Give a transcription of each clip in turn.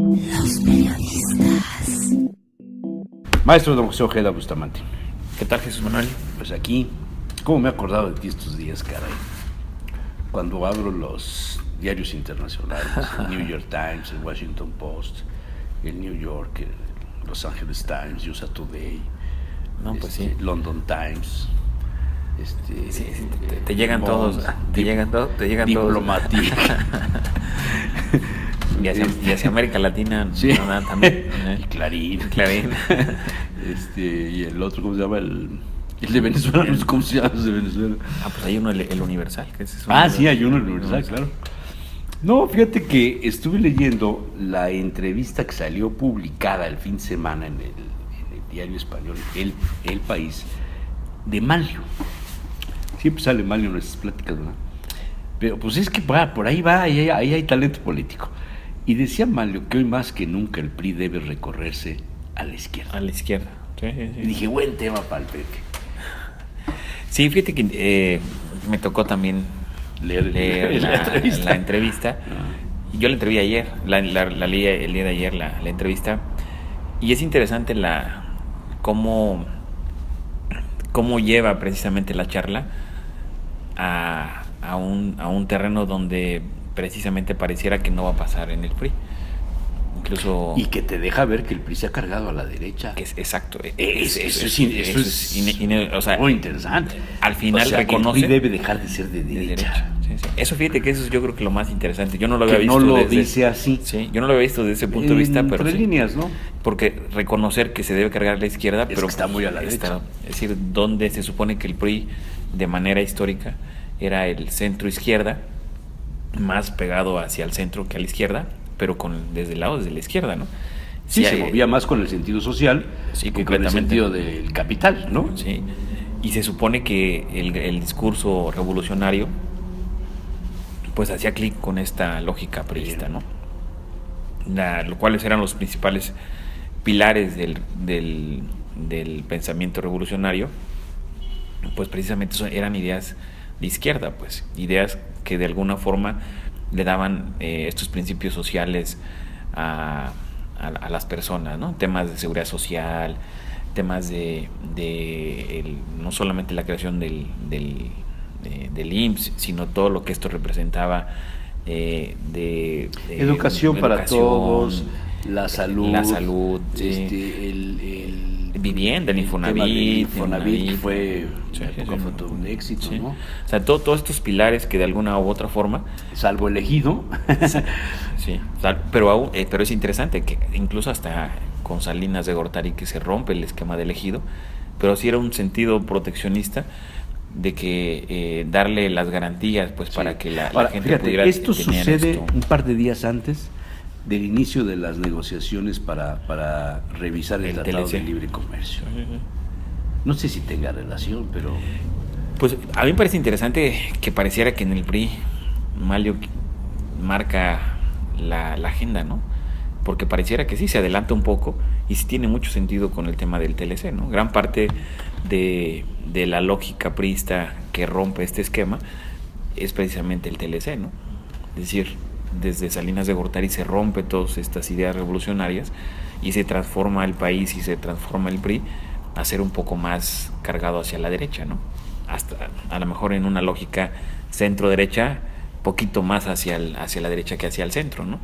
Los periodistas. Maestro don José Ojeda Bustamante. ¿Qué tal, Jesús Manuel? Pues aquí, ¿cómo me he acordado de ti estos días, caray? Cuando abro los diarios internacionales, el New York Times, el Washington Post, el New York, el Los Angeles Times, USA Today, No, pues sí. London Times, Sí, te llegan todos, te llegan todos. Diplomatic. Y hacia América Latina, Sí. ¿no? También. Y Clarín. Clarín. Y el otro, ¿cómo se llama? El de Venezuela, no sé cómo se llama el de Venezuela. Pues hay uno, el Universal. Que ese es Sí, hay uno en el Universal, claro. No, fíjate que estuve leyendo la entrevista que salió publicada el fin de semana en el diario español, El País, de Manlio. Siempre sale Manlio en nuestras pláticas, ¿verdad? Pero pues es que por ahí va, ahí hay talento político. Y decía Manlio que hoy más que nunca el PRI debe recorrerse a la izquierda. A la izquierda. Sí. Y dije, buen tema para el Pepe. Sí, fíjate que me tocó también leer la entrevista. Yo la entrevisté ayer, la leí el día de ayer, la entrevista. Y es interesante cómo lleva precisamente la charla a un terreno donde precisamente pareciera que no va a pasar en el PRI. Incluso... Y que te deja ver que el PRI se ha cargado a la derecha. Exacto. Eso es o sea, muy interesante. Al final, o sea, reconoce... Que el PRI debe dejar de ser de derecha. Sí. Eso, fíjate que eso es, yo creo que lo más interesante. Yo no lo había que visto. No lo dice así. Sí, yo no lo había visto desde ese punto de vista, pero entre líneas, ¿no? Porque reconocer que se debe cargar a la izquierda, pero que está muy a la derecha. Es decir, donde se supone que el PRI, de manera histórica, era el centro izquierda, más pegado hacia el centro que a la izquierda, pero desde el lado de la izquierda, ¿no? Sí, se movía más con el sentido social que con el sentido del capital, ¿no? Sí, y se supone que el discurso revolucionario pues hacía clic con esta lógica priista, ¿no? Cuáles eran los principales pilares del pensamiento revolucionario, pues precisamente eran ideas de izquierda, pues ideas que de alguna forma le daban estos principios sociales a las personas, ¿no? Temas de seguridad social, temas de no solamente la creación del IMSS, sino todo lo que esto representaba de educación para todos, la salud, vivienda, el Infonavit. El Infonavit fue todo un éxito, ¿no? O sea, todos estos pilares que de alguna u otra forma, salvo el Ejido, pero es interesante que incluso hasta con Salinas de Gortari que se rompe el esquema del Ejido, pero sí era un sentido proteccionista de que darle las garantías pues para que la gente pudiera. Esto sucede un par de días antes del inicio de las negociaciones para revisar el Tratado de Libre Comercio. No sé si tenga relación, pero... Pues a mí me parece interesante que pareciera que en el PRI Manlio marca la agenda, ¿no? Porque pareciera que sí, se adelanta un poco y sí tiene mucho sentido con el tema del TLC, ¿no? Gran parte de la lógica priista que rompe este esquema es precisamente el TLC, ¿no? Es decir, desde Salinas de Gortari se rompe todas estas ideas revolucionarias y se transforma el país y se transforma el PRI a ser un poco más cargado hacia la derecha, ¿no? Hasta a lo mejor en una lógica centro-derecha, poquito más hacia la derecha que hacia el centro, ¿no?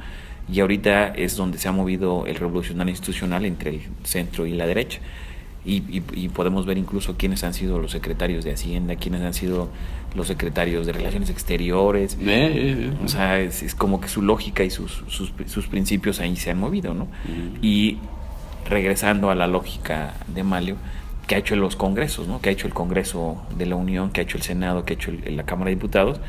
Y ahorita es donde se ha movido el revolucionario institucional entre el centro y la derecha. Y podemos ver incluso quiénes han sido los secretarios de Hacienda, quiénes han sido los secretarios de Relaciones Exteriores. O sea, es como que su lógica y sus principios ahí se han movido, ¿no? Y regresando a la lógica de Manlio, que ha hecho los congresos, ¿no? Que ha hecho el Congreso de la Unión, que ha hecho el Senado, que ha hecho la Cámara de Diputados,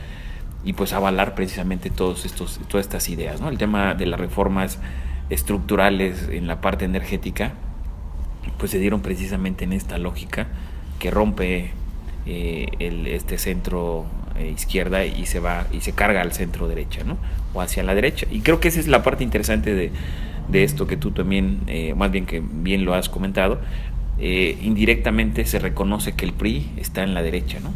y pues avalar precisamente todas estas ideas, ¿no? El tema de las reformas estructurales en la parte energética, pues se dieron precisamente en esta lógica que rompe este centro izquierda y se carga al centro derecha, ¿no? O hacia la derecha. Y creo que esa es la parte interesante de esto que tú también, más bien que bien lo has comentado. Indirectamente se reconoce que el PRI está en la derecha, ¿no?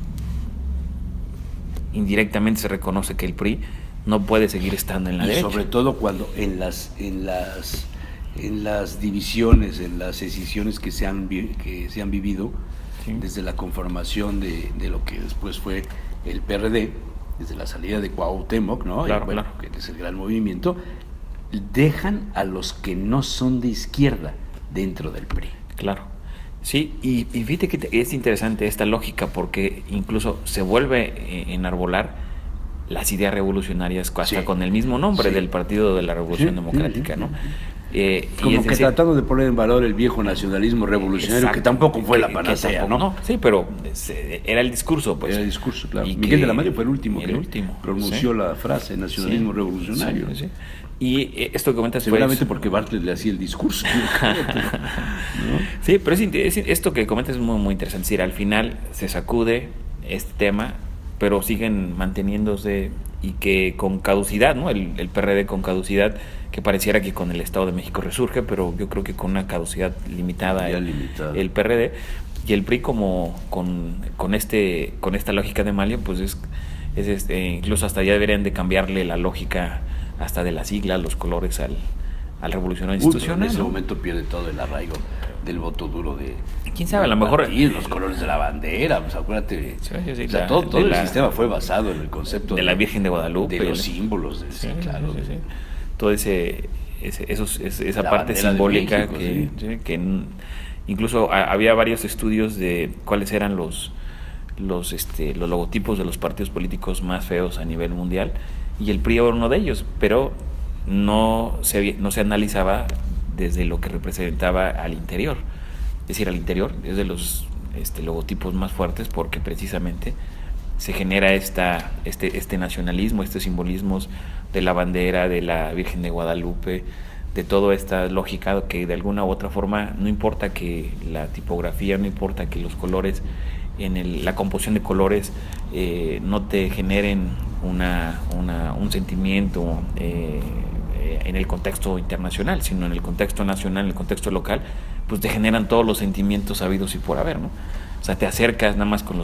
Indirectamente se reconoce que el PRI no puede seguir estando en la y derecha. sobre todo cuando en las divisiones, en las escisiones que se han vivido, sí, desde la conformación de lo que después fue el PRD, desde la salida de Cuauhtémoc, ¿no? Claro, y, bueno, claro, que es el gran movimiento, dejan a los que no son de izquierda dentro del PRI. Claro. Sí, y fíjate que es interesante esta lógica, porque incluso se vuelve a enarbolar las ideas revolucionarias hasta sí, con el mismo nombre, sí, del Partido de la Revolución, sí, Democrática, ¿no? Como y que decir, tratando de poner en valor el viejo nacionalismo revolucionario, que tampoco fue la panacea, tampoco, ¿no? Sí, pero era el discurso, pues. Era el discurso, claro. Y Miguel de la Madrid fue el último que pronunció, sí, la frase nacionalismo, sí, revolucionario. Sí, sí. Y esto que comentas, seguramente porque Bartlett le hacía el discurso. ¿No? Sí, pero esto que comentas es muy, muy interesante. Es decir, al final se sacude este tema, pero siguen manteniéndose, y que con caducidad, ¿no? El PRD con caducidad, que pareciera que con el Estado de México resurge, pero yo creo que con una caducidad limitada el PRD, y el PRI como con esta lógica de Malia, pues es incluso hasta ya deberían de cambiarle la lógica hasta de las siglas, los colores al revolucionario institucional. En ese, ¿no?, momento pierde todo el arraigo del voto duro de... ¿Quién sabe? A lo mejor... los colores de la bandera, pues acuérdate. Sí, o sea, todo el sistema fue basado en el concepto de la Virgen de Guadalupe. De los símbolos. Claro. Sí. Todo esa parte simbólica México, que incluso había varios estudios de cuáles eran los logotipos de los partidos políticos más feos a nivel mundial, y el PRI era uno de ellos, pero no se analizaba desde lo que representaba al interior. Es decir, al interior es de los logotipos más fuertes, porque precisamente se genera este nacionalismo, estos simbolismos de la bandera, de la Virgen de Guadalupe, de toda esta lógica que de alguna u otra forma, no importa que la tipografía, no importa que los colores, la composición de colores no te generen un sentimiento en el contexto internacional, sino en el contexto nacional, en el contexto local, pues te generan todos los sentimientos habidos y por haber, ¿no? O sea, te acercas nada más con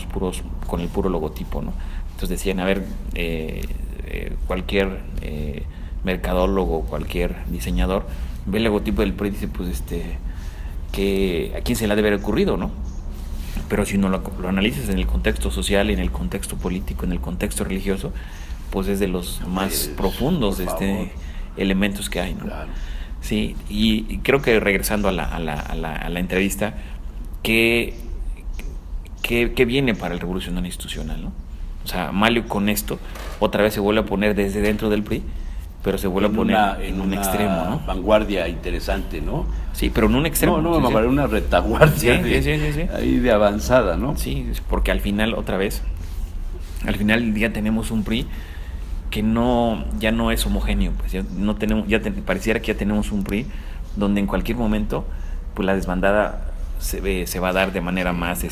el puro logotipo, ¿no? Entonces decían, a ver, cualquier mercadólogo, cualquier diseñador ve el logotipo del PRI y dice, pues ¿a quién se le ha de haber ocurrido, no? Pero si no lo analizas en el contexto social, en el contexto político, en el contexto religioso, pues es de los más profundos elementos que hay, ¿no? Claro. Sí, y creo que regresando a la entrevista, ¿qué viene para el revolucionario institucional, ¿no? O sea, Malio con esto otra vez se vuelve a poner desde dentro del PRI, pero se vuelve a poner en un extremo, ¿no? Vanguardia interesante, ¿no? Sí, pero en un extremo. No, una retaguardia ahí de avanzada, ¿no? Sí, porque al final del día tenemos un PRI que ya no es homogéneo, pues pareciera que ya tenemos un PRI donde en cualquier momento pues la desbandada se va a dar de manera más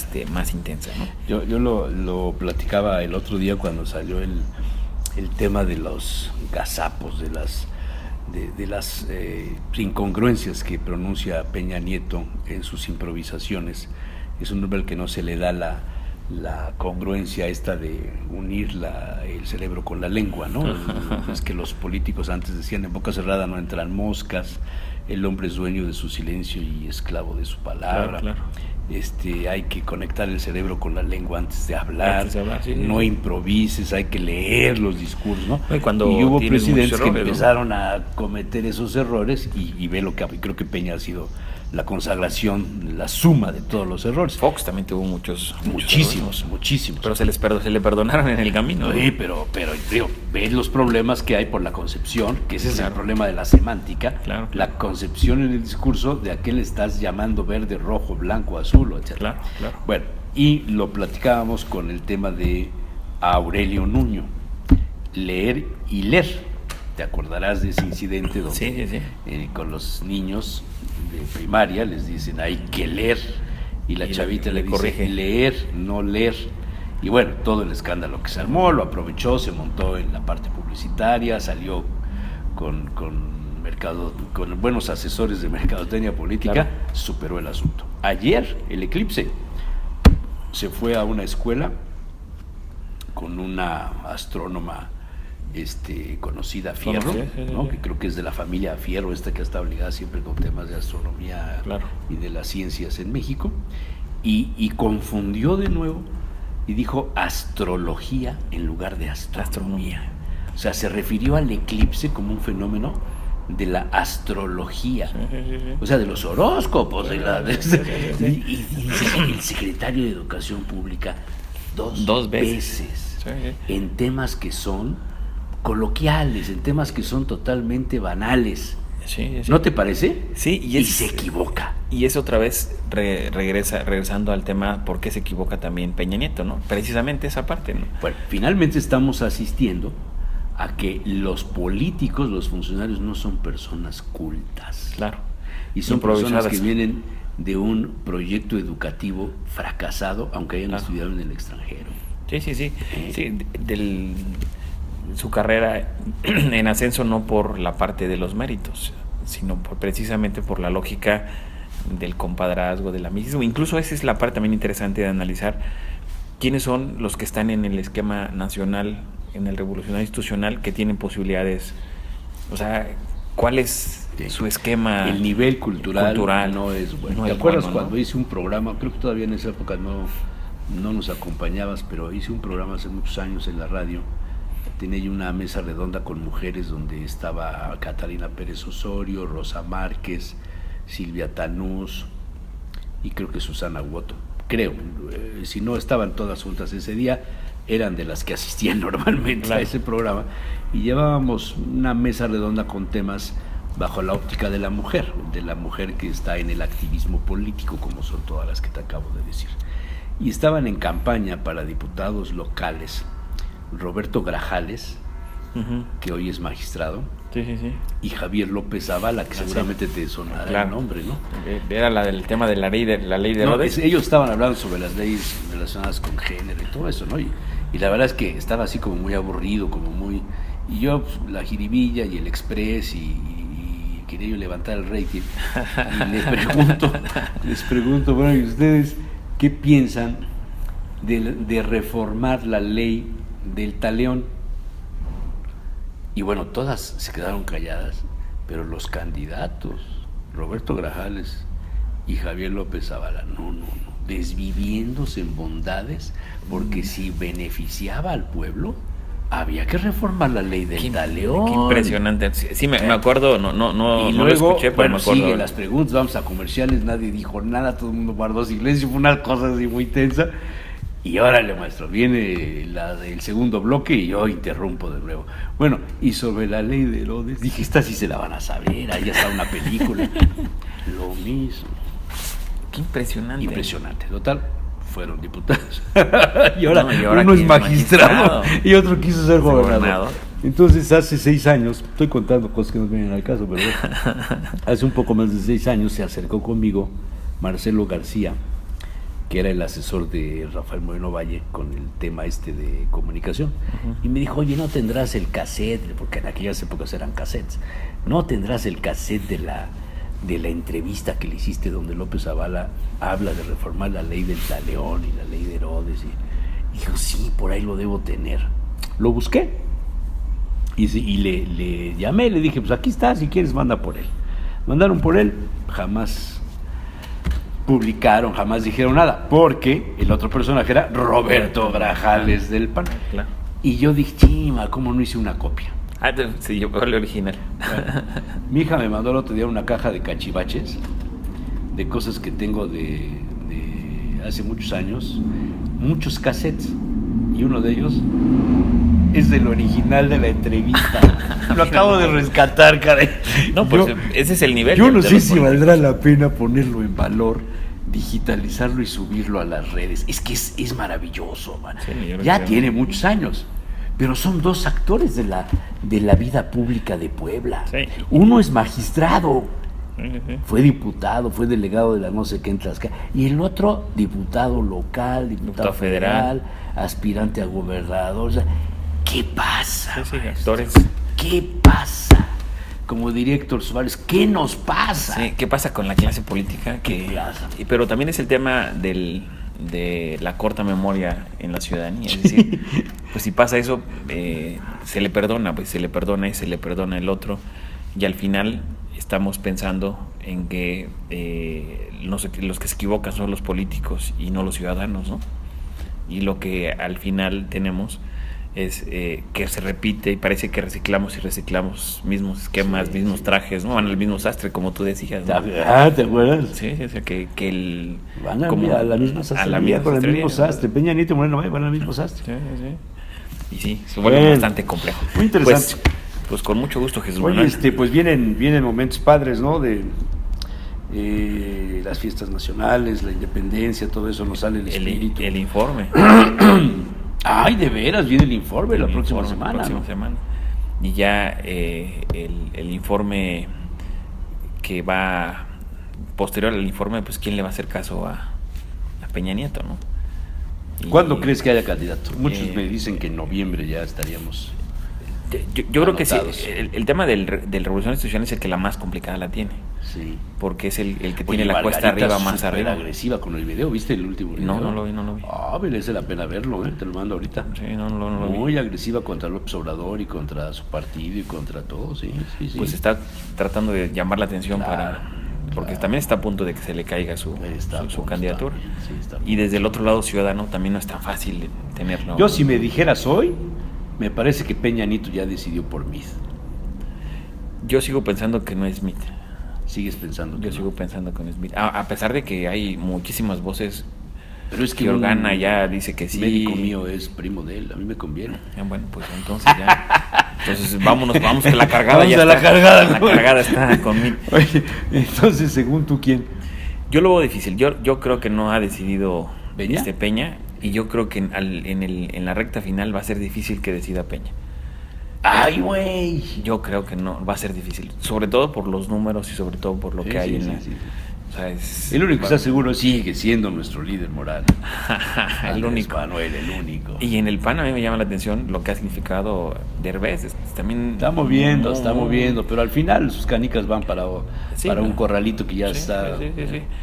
intensa, ¿no? Yo lo platicaba el otro día cuando salió el tema de los gazapos, de las incongruencias que pronuncia Peña Nieto en sus improvisaciones. Es un hombre al que no se le da la congruencia esta de unir el cerebro con la lengua, ¿no? Es que los políticos antes decían, en boca cerrada no entran moscas, el hombre es dueño de su silencio y esclavo de su palabra. Claro. Hay que conectar el cerebro con la lengua antes de hablar, sí. No improvises, hay que leer los discursos, ¿no? Y hubo presidentes que empezaron a cometer esos errores y ve lo que creo que Peña ha sido la consagración, la suma de todos los errores. Fox también tuvo muchísimos. Pero se le perdonaron en el camino. Sí, pero digo, ves los problemas que hay por la concepción, que ese es el problema de la semántica, claro. La concepción en el discurso de a qué le estás llamando verde, rojo, blanco, azul, etc. Claro. Bueno, y lo platicábamos con el tema de Aurelio Nuño, leer y leer. Te acordarás de ese incidente donde con los niños de primaria les dicen hay que leer y la chavita le dice corrige. Leer, no leer. Y bueno, todo el escándalo que se armó, lo aprovechó, se montó en la parte publicitaria, salió con buenos asesores de mercadotecnia política, claro. Superó el asunto. Ayer, el Eclipse se fue a una escuela con una astrónoma conocida Fierro, ¿no? Que creo que es de la familia Fierro, esta que está obligada siempre con temas de astronomía y de las ciencias en México, y confundió de nuevo y dijo astrología en lugar de astronomía. O sea, se refirió al eclipse como un fenómeno de la astrología, o sea, de los horóscopos, y dice el secretario de Educación Pública dos veces en temas que son coloquiales, en temas que son totalmente banales. ¿No te parece? Sí, y se equivoca. Y es otra vez regresando al tema por qué se equivoca también Peña Nieto, ¿no? Precisamente esa parte, ¿no? Bueno, finalmente estamos asistiendo a que los políticos, los funcionarios no son personas cultas. Claro. Y son personas que vienen de un proyecto educativo fracasado, aunque hayan estudiado en el extranjero. Sí, su carrera en ascenso no por la parte de los méritos, sino precisamente por la lógica del compadrazgo, del amiguismo. Incluso esa es la parte también interesante de analizar quiénes son los que están en el esquema nacional, en el revolucionario institucional, que tienen posibilidades, o sea, ¿cuál es su esquema? El nivel cultural no es bueno. ¿Te acuerdas cuando hice un programa? Creo que todavía en esa época no nos acompañabas, pero hice un programa hace muchos años en la radio. Tenía yo una mesa redonda con mujeres donde estaba Catalina Pérez Osorio, Rosa Márquez, Silvia Tanús y creo que Susana Woto. Creo, si no estaban todas juntas ese día, eran de las que asistían normalmente a ese programa, y llevábamos una mesa redonda con temas bajo la óptica de la mujer que está en el activismo político, como son todas las que te acabo de decir. Y estaban en campaña para diputados locales Roberto Grajales, que hoy es magistrado, y Javier López Zavala, que seguramente te sonará el nombre, ¿no? Era el tema de la ley de Herodes. Ellos estaban hablando sobre las leyes relacionadas con género y todo eso, ¿no? Y la verdad es que estaba así como muy aburrido, y yo, pues, la jiribilla y el express, y quería yo levantar el rating, y les pregunto, bueno, ¿y ustedes qué piensan de reformar la ley del talión? Y bueno, todas se quedaron calladas, pero los candidatos, Roberto Grajales y Javier López Zavala, no, desviviéndose en bondades, porque si beneficiaba al pueblo, había que reformar la ley del talión. Qué impresionante. Sí, me acuerdo, no y luego, lo escuché, pero me acuerdo. Sigue las preguntas, vamos a comerciales, nadie dijo nada, todo el mundo guardó silencio, fue una cosa así muy tensa. Y órale, maestro, viene la del segundo bloque y yo interrumpo de nuevo. Bueno, y sobre la ley de Herodes, dije, esta sí se la van a saber, ahí está una película. Lo mismo. Qué impresionante. Impresionante, total, fueron diputados. y ahora uno es magistrado y otro quiso ser gobernador. Entonces, hace 6 años, estoy contando cosas que no vienen al caso, pero hace un poco más de 6 años se acercó conmigo Marcelo García, que era el asesor de Rafael Moreno Valle con el tema de comunicación, y me dijo, oye, ¿no tendrás el cassette? Porque en aquellas épocas eran cassettes. ¿No tendrás el cassette de la entrevista que le hiciste donde López Zavala habla de reformar la ley del talión y la ley de Herodes? Y dijo, sí, por ahí lo debo tener. Lo busqué y le llamé, le dije, pues aquí está, si quieres manda por él. Mandaron por él, jamás publicaron, jamás dijeron nada, porque el otro personaje era Roberto Grajales del PAN. Claro. Y yo dije, chima, ¿cómo no hice una copia? Sí, yo veo el original. Bueno, mi hija me mandó el otro día una caja de cachivaches, de cosas que tengo de hace muchos años, muchos cassettes, y uno de ellos es del original de la entrevista. Lo acabo de rescatar, caray. No, pues ese es el nivel. Yo no sé si valdrá la pena ponerlo en valor, digitalizarlo y subirlo a las redes. Es que es maravilloso, man. Sí, ya tiene muchos años, pero son 2 actores de la vida pública de Puebla. Sí. Uno es magistrado, fue diputado, fue delegado de la no sé qué en Tlaxcala, y el otro diputado local, diputado federal, aspirante a gobernador. O sea, ¿qué pasa? Sí, actores. ¿Qué pasa? Como diría Héctor Suárez, ¿qué nos pasa? Sí, ¿qué pasa con la clase política? ¿Qué pasa? Pero también es el tema de la corta memoria en la ciudadanía. Es decir, pues si pasa eso, se le perdona, pues se le perdona y se le perdona el otro, y al final estamos pensando en que los que se equivocan son los políticos y no los ciudadanos, ¿no? Y lo que al final tenemos es que se repite y parece que reciclamos mismos esquemas, sí, mismos trajes, ¿no? Van al mismo sastre, como tú decías, ¿no? ¿Te acuerdas? Sí, o sea, que el... Van a la misma sastrería, con el mismo sastre. Peña Nieto y Moreno Valle van al mismo sastre. Sí. Y sí, se vuelve bastante complejo. Muy interesante. Pues con mucho gusto, Jesús Oye, Manuel. pues vienen momentos padres, ¿no? De las fiestas nacionales, la independencia, todo eso nos sale el espíritu. El informe. Ay, de veras, viene el informe la próxima semana. Y ya el informe que va posterior al informe, pues ¿quién le va a hacer caso a Peña Nieto, no? ¿Cuándo crees que haya candidato? Muchos me dicen que en noviembre ya estaríamos. Yo creo que sí. El tema del Revolución Institucional es el que la más complicada la tiene. Sí. Porque es el que tiene la cuesta arriba más arriba. Agresiva con el video, ¿viste el último video? No lo vi. Merece la pena verlo, te lo mando ahorita. Sí, no lo vi. Muy agresiva contra López Obrador y contra su partido y contra todo, sí. Pues está tratando de llamar la atención porque también está a punto de que se le caiga su candidatura. Y desde el otro lado ciudadano también no es tan fácil tenerlo. Yo, si me dijeras hoy, me parece que Peña Nieto ya decidió por Meade. Yo sigo pensando que no es Meade. ¿Sigues pensando que sigo pensando que no es Meade. A pesar de que hay muchísimas voces. Pero es que Organa ya dice que sí. Médico mío es primo de él, a mí me conviene. Bueno, pues entonces ya. Entonces vamos que la cargada vamos ya a está. La cargada está conmigo. Oye, entonces, según tú, ¿quién? Yo lo veo difícil. Yo creo que no ha decidido Peña. Y yo creo que en la recta final va a ser difícil que decida Peña. ¡Ay, güey! Yo creo que no, va a ser difícil. Sobre todo por los números y sobre todo por lo que hay en la... O sea, el único que está seguro sigue siendo nuestro líder moral. El único. Manuel, el único. Y en el PAN a mí me llama la atención lo que ha significado Derbez. También está moviendo, pero al final sus canicas van para un corralito que ya está.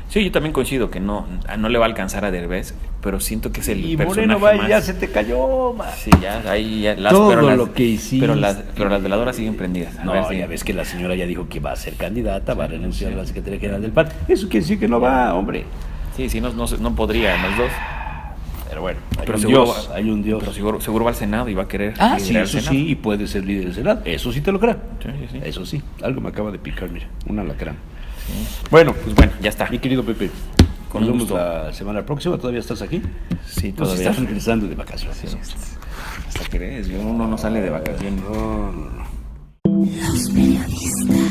Sí, yo también coincido que no le va a alcanzar a Derbez, pero siento que es el personaje Moreno Valle más... ya se te cayó, man. Sí, ya ahí ya lo que hiciste. Pero las veladoras siguen prendidas. Ya ves que la señora ya dijo que va a ser candidata, va a renunciar a la Secretaría General del PAN. Eso quiere decir que no va, hombre. Sí, no podría los dos. Pero bueno, hay un Dios. Pero seguro va al Senado y va a querer liderar el Senado. Sí, y puede ser líder del Senado. Eso sí te lo creo. Sí. Eso sí. Algo me acaba de picar, mira. Un alacrán. Sí. Bueno, ya está. Mi querido Pepe, con gusto. La semana próxima. ¿Todavía estás aquí? Sí, todavía. Estás regresando de vacaciones. Sí. Hasta crees, uno no sale de vacaciones. No. Los periodistas.